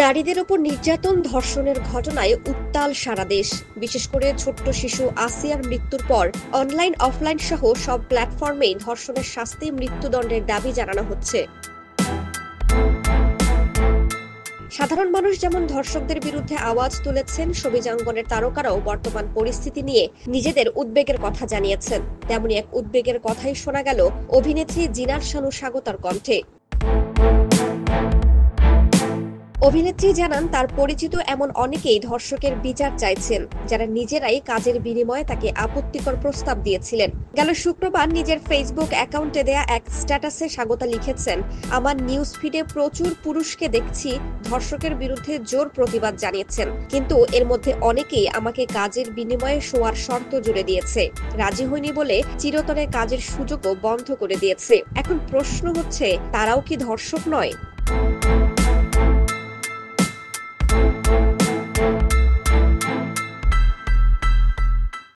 নারীদের উপর নির্যাতন ধর্ষণের ঘটনায় উত্তাল সারা দেশ। বিশেষ করে ছোট্ট শিশু আসিয়ার মৃত্যুর পর অনলাইন অফলাইন সহ সব প্ল্যাটফর্মেই ধর্ষণের শাস্তি মৃত্যুদণ্ডের দাবি জানানো হচ্ছে। সাধারণ মানুষ যেমন ধর্ষকদের বিরুদ্ধে আওয়াজ তুলেছেন, ছবিজাঙ্গনের তারকারাও বর্তমান পরিস্থিতি নিয়ে নিজেদের উদ্বেগের কথা জানিয়েছেন। তেমনি এক উদ্বেগের কথাই শোনা গেল অভিনেত্রী জিনাত শানু স্বাগতার কণ্ঠে। অভিনেত্রী জানান, তার পরিচিত এমন অনেকেই ধর্ষকের বিচার চাইছেন, যারা নিজেরাই কাজের বিনিময়ে তাকে আপত্তিকর প্রস্তাব দিয়েছিলেন। গেল শুক্রবার নিজের ফেসবুক অ্যাকাউন্টে দেয়া এক স্ট্যাটাসে স্বাগতা লিখেছেন, আমার নিউজ ফিডে প্রচুর পুরুষকে দেখছি ধর্ষকের বিরুদ্ধে জোর প্রতিবাদ জানিয়েছেন, কিন্তু এর মধ্যে অনেকেই আমাকে কাজের বিনিময়ে শোয়ার শর্ত জুড়ে দিয়েছে। রাজি হয়নি বলে চিরতরে কাজের সুযোগও বন্ধ করে দিয়েছে। এখন প্রশ্ন হচ্ছে, তারাও কি ধর্ষক নয়?